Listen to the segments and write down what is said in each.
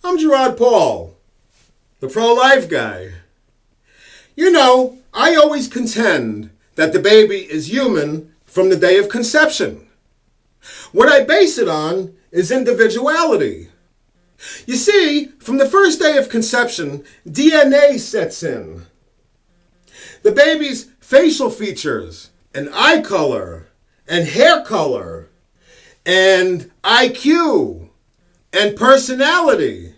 I'm Gerard Paul, the Prolife Guy. You know, I always contend that the baby is human from the day of conception. What I base it on is individuality. You see, from the first day of conception, DNA sets in. The baby's facial features, and eye color, and hair color, and IQ, and personality,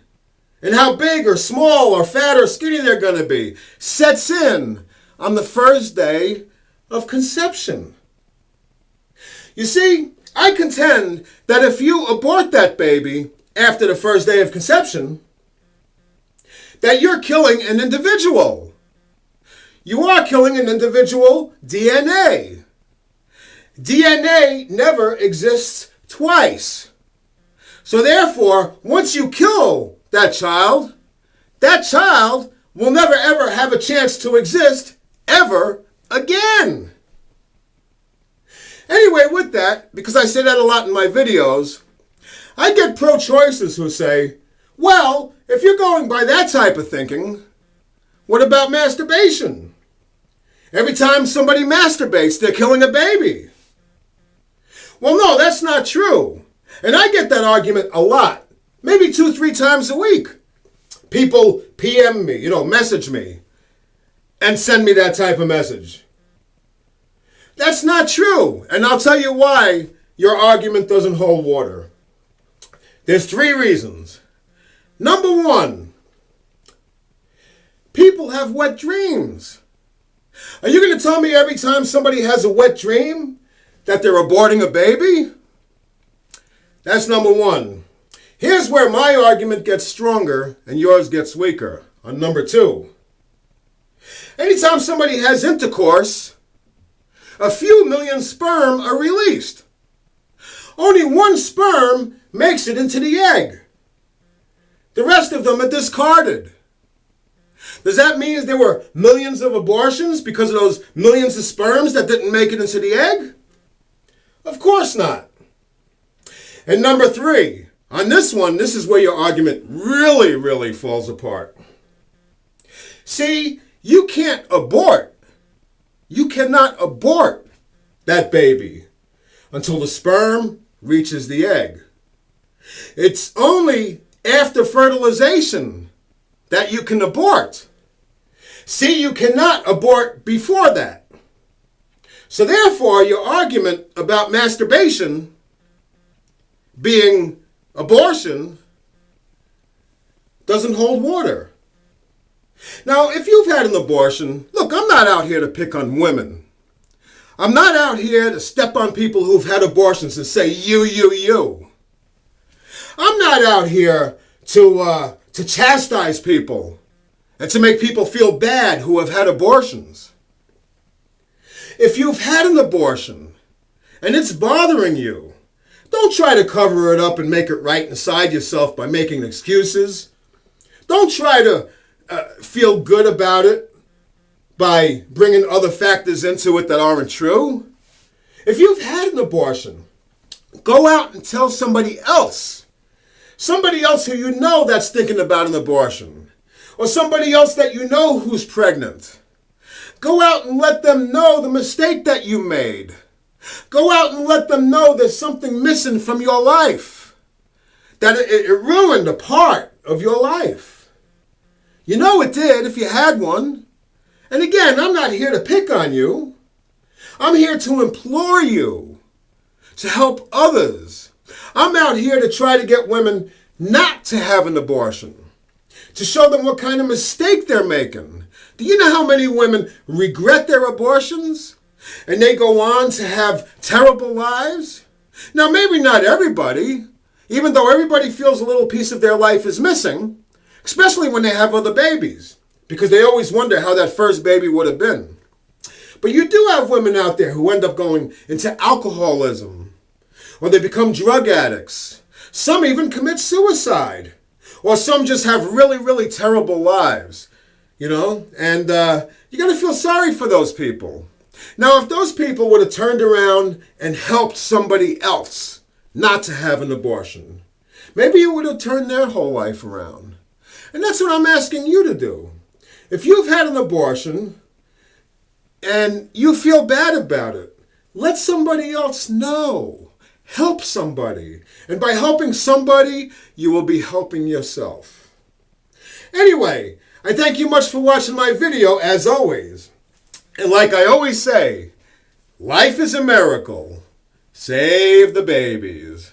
and how big or small or fat or skinny they're going to be, sets in on the first day of conception. You see, I contend that if you abort that baby after the first day of conception, that you're killing an individual. You are killing an individual DNA. DNA never exists twice. So therefore, once you kill that child will never ever have a chance to exist ever again. Anyway, with that, because I say that a lot in my videos, I get pro-choicers who say, well, if you're going by that type of thinking, what about masturbation? Every time somebody masturbates, they're killing a baby. Well, no, that's not true. And I get that argument a lot, maybe 2-3 times a week. People PM me, message me, and send me that type of message. That's not true, and I'll tell you why your argument doesn't hold water. There's 3 reasons. Number 1, people have wet dreams. Are you going to tell me every time somebody has a wet dream that they're aborting a baby? That's number 1. Here's where my argument gets stronger and yours gets weaker. On number 2. Anytime somebody has intercourse, a few million sperm are released. Only 1 sperm makes it into the egg. The rest of them are discarded. Does that mean there were millions of abortions because of those millions of sperms that didn't make it into the egg? Of course not. And number 3, on this one, this is where your argument really, really falls apart. See, you can't abort. You cannot abort that baby until the sperm reaches the egg. It's only after fertilization that you can abort. See, you cannot abort before that. So therefore, your argument about masturbation being abortion doesn't hold water. Now, if you've had an abortion, look, I'm not out here to pick on women. I'm not out here to step on people who've had abortions and say, you. I'm not out here to chastise people and to make people feel bad who have had abortions. If you've had an abortion and it's bothering you, don't try to cover it up and make it right inside yourself by making excuses. Don't try to feel good about it by bringing other factors into it that aren't true. If you've had an abortion, go out and tell somebody else who you know that's thinking about an abortion, or somebody else that you know who's pregnant. Go out and let them know the mistake that you made. Go out and let them know there's something missing from your life, that it ruined a part of your life. You know it did if you had one. And again, I'm not here to pick on you. I'm here to implore you to help others. I'm out here to try to get women not to have an abortion, to show them what kind of mistake they're making. Do you know how many women regret their abortions and they go on to have terrible lives? Now, maybe not everybody, even though everybody feels a little piece of their life is missing, especially when they have other babies, because they always wonder how that first baby would have been. But you do have women out there who end up going into alcoholism, or they become drug addicts. Some even commit suicide, or some just have really, really terrible lives, and you got to feel sorry for those people. Now, if those people would have turned around and helped somebody else not to have an abortion, Maybe it would have turned their whole life around. And that's what I'm asking you to do. If you've had an abortion and you feel bad about it, let somebody else know. Help somebody. And by helping somebody, you will be helping yourself. Anyway, I thank you much for watching my video, as always. And like I always say, life is a miracle. Save the babies.